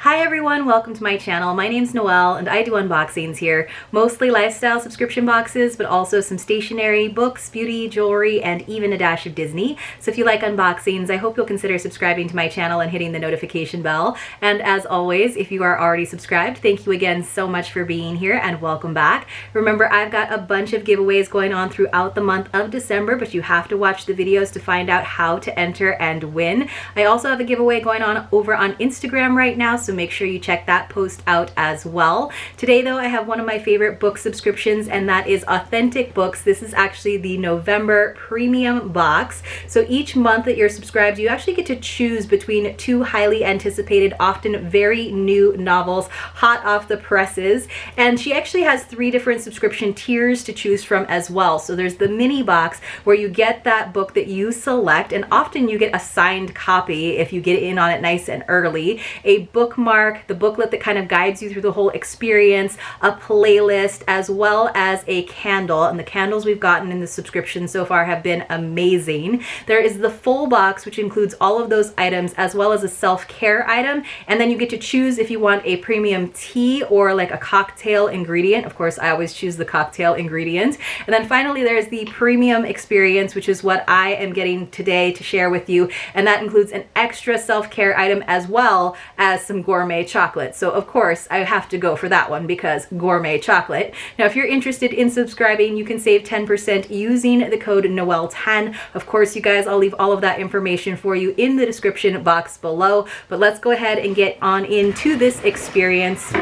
Hi everyone, welcome to my channel. My name's Noelle and I do unboxings here, mostly lifestyle subscription boxes, but also some stationery, books, beauty, jewelry, and even a dash of Disney. So if you like unboxings, I hope you'll consider subscribing to my channel and hitting the notification bell. And as always, if you are already subscribed, thank you again so much for being here and welcome back. Remember, I've got a bunch of giveaways going on throughout the month of December, but you have to watch the videos to find out how to enter and win. I also have a giveaway going on over on Instagram right now, so make sure you check that post out as well. Today though, I have one of my favorite book subscriptions, and that is Authentic Books. This is actually the November premium box. So each month that you're subscribed, you actually get to choose between two highly anticipated, often very new novels, hot off the presses. And she actually has 3 different subscription tiers to choose from as well. So there's the mini box where you get that book that you select, and often you get a signed copy if you get in on it nice and early, a bookmark, the booklet that kind of guides you through the whole experience, a playlist, as well as a candle. And the candles we've gotten in the subscription so far have been amazing. There is the full box, which includes all of those items, as well as a self-care item. And then you get to choose if you want a premium tea or like a cocktail ingredient. Of course, I always choose the cocktail ingredient. And then finally, there's the premium experience, which is what I am getting today to share with you. And that includes an extra self-care item as well as some gourmet chocolate. So of course I have to go for that one because gourmet chocolate. Now, if you're interested in subscribing, you can save 10% using the code Noelle10. Of course, you guys, I'll leave all of that information for you in the description box below, but let's go ahead and get on into this experience.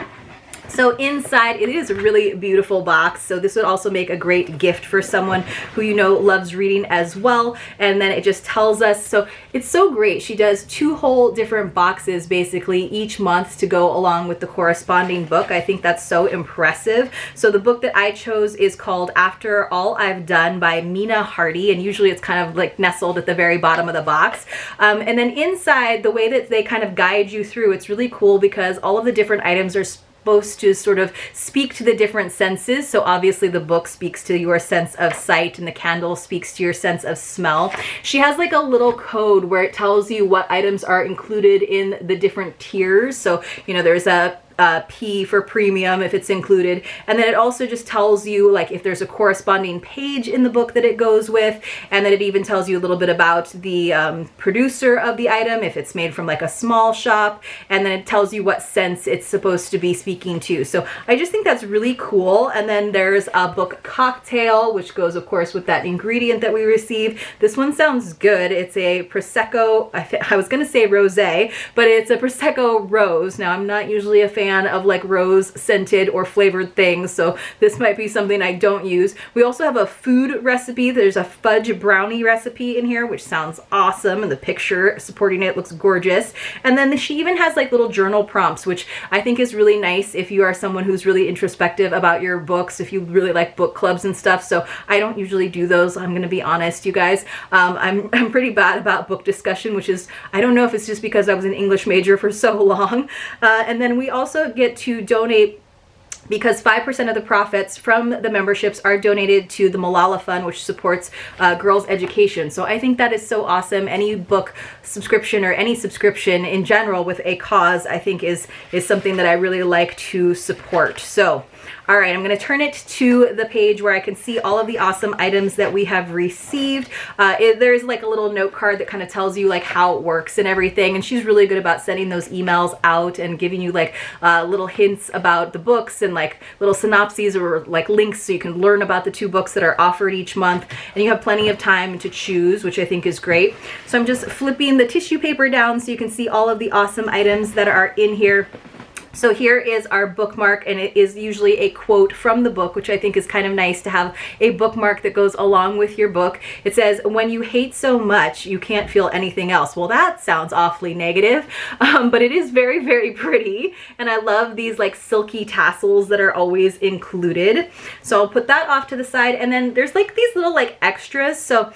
So inside, it is a really beautiful box. So this would also make a great gift for someone who you know loves reading as well. And then it just tells us, so it's so great. She does 2 whole different boxes basically each month to go along with the corresponding book. I think that's so impressive. So the book that I chose is called After All I've Done by Mina Hardy, and usually it's kind of like nestled at the very bottom of the box. And then inside, the way that they kind of guide you through, it's really cool because all of the different items are supposed to sort of speak to the different senses. So obviously the book speaks to your sense of sight and the candle speaks to your sense of smell. She has like a little code where it tells you what items are included in the different tiers. So, you know, there's a P for premium if it's included, and then it also just tells you like if there's a corresponding page in the book that it goes with, and then it even tells you a little bit about the producer of the item, if it's made from like a small shop, and then it tells you what sense it's supposed to be speaking to. So I just think that's really cool. And then there's a book cocktail, which goes of course with that ingredient that we received. This one sounds good. It's a Prosecco, I was gonna say rosé, but it's a Prosecco rose. Now, I'm not usually a fan of like rose scented or flavored things, so this might be something I don't use. We also have a food recipe. There's a fudge brownie recipe in here, which sounds awesome, and the picture supporting it looks gorgeous. And then she even has like little journal prompts, which I think is really nice if you are someone who's really introspective about your books, if you really like book clubs and stuff. So I don't usually do those, I'm gonna be honest, you guys. I'm pretty bad about book discussion, which is, I don't know if it's just because I was an English major for so long. And then we also get to donate, because 5% of the profits from the memberships are donated to the Malala Fund, which supports girls' education. So I think that is so awesome. Any book subscription or any subscription in general with a cause, I think is something that I really like to support. So all right, I'm going to turn it to the page where I can see all of the awesome items that we have received. There's like a little note card that kind of tells you like how it works and everything. And she's really good about sending those emails out and giving you like little hints about the books and like little synopses or like links so you can learn about the 2 books that are offered each month. And you have plenty of time to choose, which I think is great. So I'm just flipping the tissue paper down so you can see all of the awesome items that are in here. So here is our bookmark, and it is usually a quote from the book, which I think is kind of nice to have a bookmark that goes along with your book. It says, "When you hate so much, you can't feel anything else." Well, that sounds awfully negative, but it is very, very pretty. And I love these like silky tassels that are always included. So I'll put that off to the side. And then there's like these little like extras. So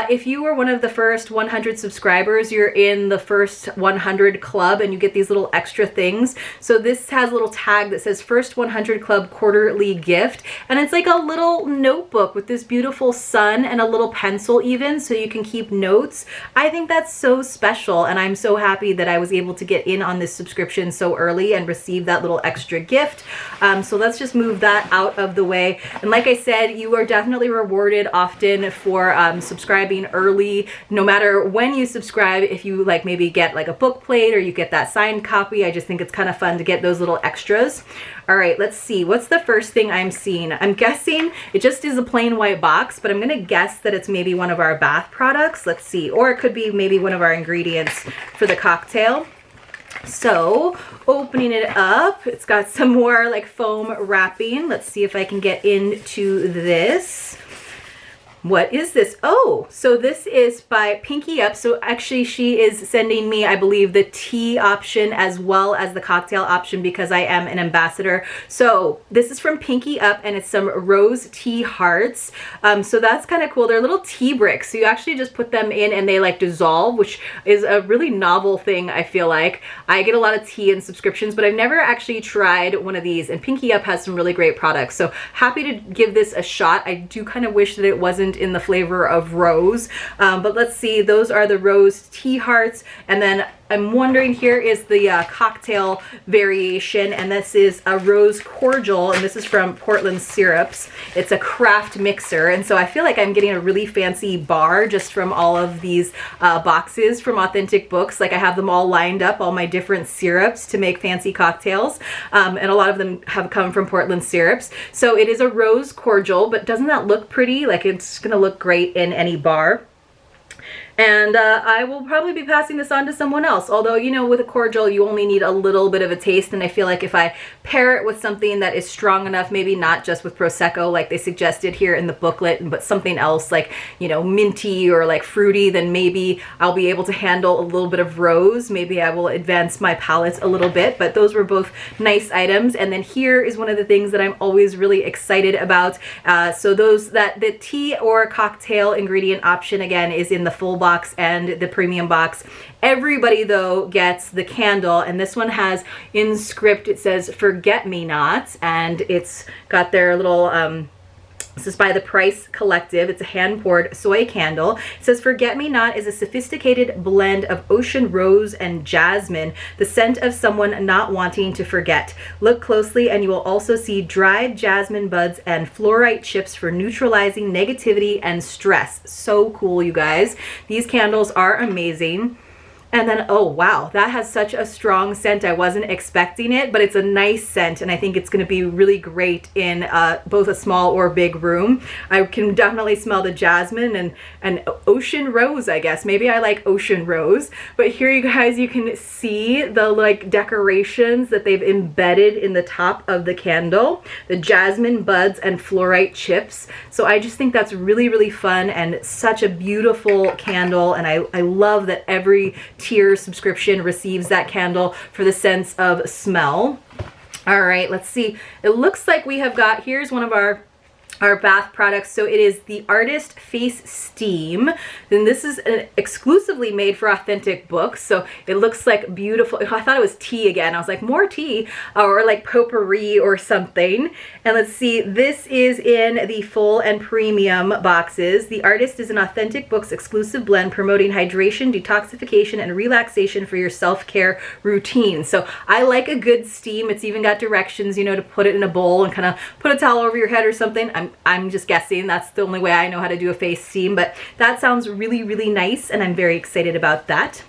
if you were one of the first 100 subscribers, you're in the first 100 club and you get these little extra things. So this has a little tag that says First 100 Club Quarterly Gift, and it's like a little notebook with this beautiful sun and a little pencil even, so you can keep notes. I think that's so special, and I'm so happy that I was able to get in on this subscription so early and receive that little extra gift. So let's just move that out of the way. And like I said, you are definitely rewarded often for subscribing early, no matter when you subscribe. If you like maybe get like a book plate or you get that signed copy, I just think it's kind of fun to get those little extras. All right, let's see. What's the first thing I'm seeing? I'm guessing it just is a plain white box, but I'm gonna guess that it's maybe one of our bath products. Let's see. Or it could be maybe one of our ingredients for the cocktail. So opening it up, it's got some more like foam wrapping. Let's see if I can get into this. What is this? Oh, so this is by Pinky Up. So actually she is sending me, I believe, the tea option as well as the cocktail option because I am an ambassador. So this is from Pinky Up and it's some rose tea hearts. So that's kind of cool. They're little tea bricks. So you actually just put them in and they like dissolve, which is a really novel thing, I feel like. I get a lot of tea and subscriptions, but I've never actually tried one of these, and Pinky Up has some really great products. So happy to give this a shot. I do kind of wish that it wasn't in the flavor of rose, but let's see. Those are the rose tea hearts, and then I'm wondering, here is the cocktail variation, and this is a rose cordial, and this is from Portland Syrups. It's a craft mixer, and so I feel like I'm getting a really fancy bar just from all of these boxes from Authentic Books. Like I have them all lined up, all my different syrups to make fancy cocktails, and a lot of them have come from Portland Syrups. So it is a rose cordial, but doesn't that look pretty? Like it's gonna look great in any bar. And I will probably be passing this on to someone else. Although, you know, with a cordial, you only need a little bit of a taste. And I feel like if I pair it with something that is strong enough, maybe not just with Prosecco like they suggested here in the booklet, but something else like, you know, minty or like fruity, then maybe I'll be able to handle a little bit of rose. Maybe I will advance my palate a little bit. But those were both nice items. And then here is one of the things that I'm always really excited about. So the tea or cocktail ingredient option, again, is in the full box and the premium box. Everybody though gets the candle, and this one has in script, it says "Forget Me Not," and it's got their little this is by the Price Collective. It's a hand-poured soy candle. It says, "Forget Me Not is a sophisticated blend of ocean rose and jasmine, the scent of someone not wanting to forget. Look closely and you will also see dried jasmine buds and fluorite chips for neutralizing negativity and stress." So cool, you guys. These candles are amazing. And then, oh wow, that has such a strong scent. I wasn't expecting it, but it's a nice scent, and I think it's going to be really great in both a small or big room. I can definitely smell the jasmine and ocean rose, I guess. Maybe I like ocean rose. But here, you guys, you can see the like decorations that they've embedded in the top of the candle, the jasmine buds and fluorite chips. So I just think that's really, really fun and such a beautiful candle, and I love that every tier subscription receives that candle for the sense of smell. All right, let's see. It looks like we have got, here's one of our bath products. So it is the Artist Face Steam. Then this is exclusively made for Authentic Books. So it looks like beautiful. I thought it was tea again. I was like, more tea, or like potpourri or something. And let's see, this is in the full and premium boxes. The Artist is an Authentic Books exclusive blend promoting hydration, detoxification, and relaxation for your self-care routine. So I like a good steam. It's even got directions, you know, to put it in a bowl and kind of put a towel over your head or something. I'm just guessing. That's the only way I know how to do a face steam, but that sounds really, really nice, and I'm very excited about that.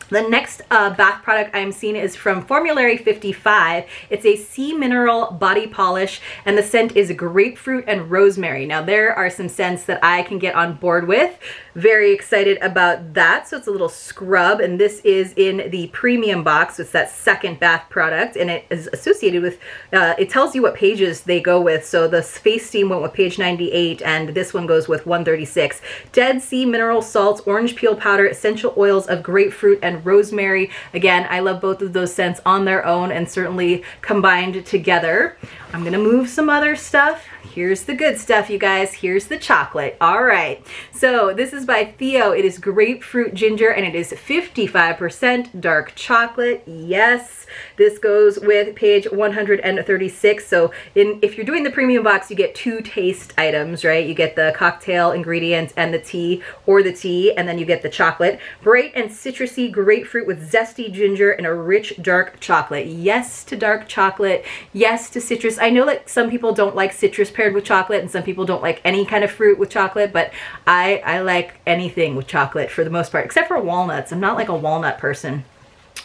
The next bath product I'm seeing is from Formulary 55. It's a sea mineral body polish, and the scent is grapefruit and rosemary. Now, there are some scents that I can get on board with. Very excited about that. So it's a little scrub, and this is in the premium box. It's that second bath product, and it is associated with, it tells you what pages they go with. So the face steam went with page 98, and this one goes with 136. Dead sea mineral salts, orange peel powder, essential oils of grapefruit and rosemary. Again, I love both of those scents on their own and certainly combined together. I'm gonna move some other stuff. Here's the good stuff, you guys. Here's the chocolate. All right. So this is by Theo. It is grapefruit ginger and it is 55% dark chocolate. Yes. This goes with page 136. So if you're doing the premium box, you get 2 taste items, right? You get the cocktail ingredients and the tea, or the tea, and then you get the chocolate. Bright and citrusy grapefruit with zesty ginger and a rich dark chocolate. Yes to dark chocolate. Yes to citrus. I know that some people don't like citrus paired with chocolate and some people don't like any kind of fruit with chocolate, but I like anything with chocolate for the most part, except for walnuts. I'm not like a walnut person.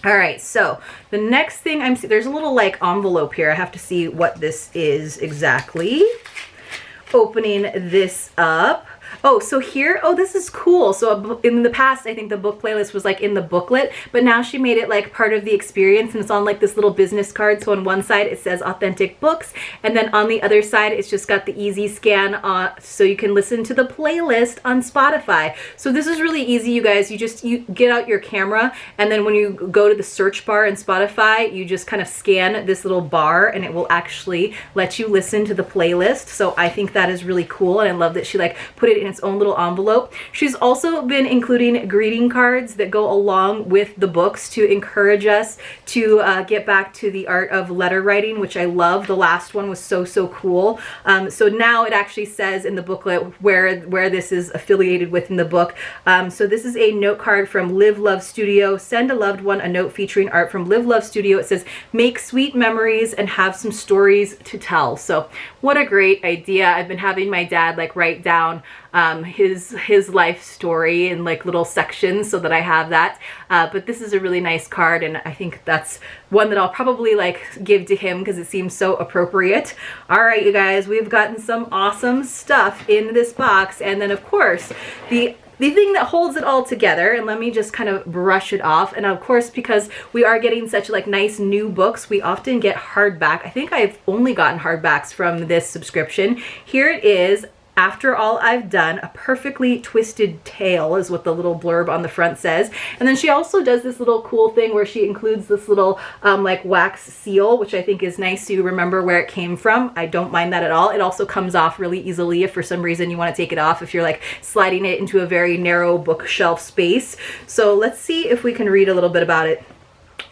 All right, so the next thing I'm seeing, there's a little like envelope here. I have to see what this is exactly. Opening this up. Oh, so here, oh, this is cool. So in the past, I think the book playlist was like in the booklet, but now she made it like part of the experience, and it's on like this little business card. So on one side it says Authentic Books, and then on the other side it's just got the easy scan so you can listen to the playlist on Spotify. So this is really easy, you guys. You get out your camera, and then when you go to the search bar in Spotify, you just kind of scan this little bar and it will actually let you listen to the playlist. So I think that is really cool, and I love that she like put it in its own little envelope. She's also been including greeting cards that go along with the books to encourage us to get back to the art of letter writing, which I love. The last one was so cool. So now it actually says in the booklet where this is affiliated with in the book. So this is a note card from Live Love Studio. Send a loved one a note featuring art from Live Love Studio. It says, make sweet memories and have some stories to tell. So what a great idea. I've been having my dad like write down his life story in like little sections so that I have that. But this is a really nice card, and I think that's one that I'll probably like give to him because it seems so appropriate. All right, you guys, we've gotten some awesome stuff in this box, and then of course the thing that holds it all together, and let me just kind of brush it off. And of course, because we are getting such like nice new books, we often get hardback. I think I've only gotten hardbacks from this subscription. Here it is. After all I've done, a perfectly twisted tale is what the little blurb on the front says. And then she also does this little cool thing where she includes this little like wax seal, which I think is nice to remember where it came from. I don't mind that at all. It also comes off really easily if for some reason you want to take it off, if you're like sliding it into a very narrow bookshelf space. So let's see if we can read a little bit about it.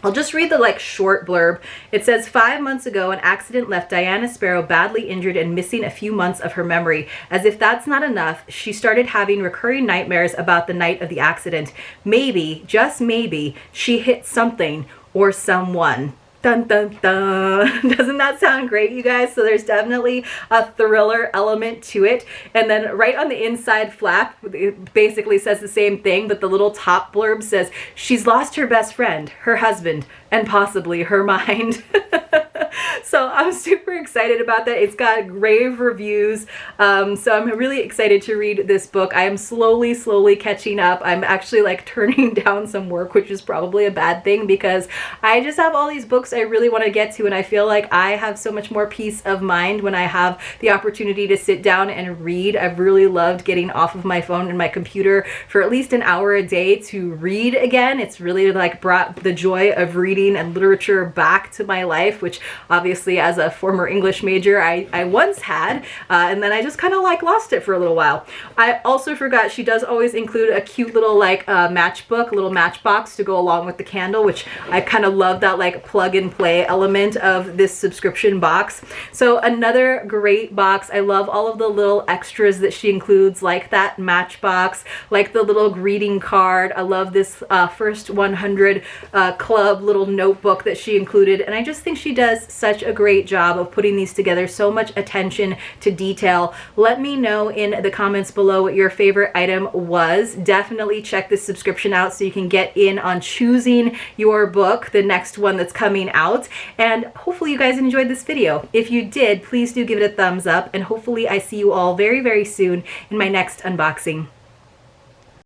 I'll just read the like short blurb. It says, 5 months ago, an accident left Diana Sparrow badly injured and missing a few months of her memory. As if that's not enough, she started having recurring nightmares about the night of the accident. Maybe, just maybe, she hit something or someone. Dun, dun, dun. Doesn't that sound great, you guys? So there's definitely a thriller element to it. And then right on the inside flap, it basically says the same thing, but the little top blurb says, she's lost her best friend, her husband, and possibly her mind. So I'm super excited about that. It's got rave reviews. So I'm really excited to read this book. I am slowly catching up. I'm actually like turning down some work, which is probably a bad thing because I just have all these books I really want to get to, and I feel like I have so much more peace of mind when I have the opportunity to sit down and read. I've really loved getting off of my phone and my computer for at least an hour a day to read again. It's really like brought the joy of reading and literature back to my life, which obviously as a former English major I once had, and then I just kind of like lost it for a little while. I also forgot she does always include a cute little like matchbook, a little matchbox to go along with the candle, which I kind of love that like plug and play element of this subscription box. So another great box. I love all of the little extras that she includes, like that matchbox, like the little greeting card. I love this first 100 club little notebook that she included, and I just think she does such a great job of putting these together. So much attention to detail. Let me know in the comments below what your favorite item was. Definitely check this subscription out so you can get in on choosing your book, the next one that's coming out. And hopefully you guys enjoyed this video. If you did, please do give it a thumbs up, and hopefully I see you all very soon in my next unboxing.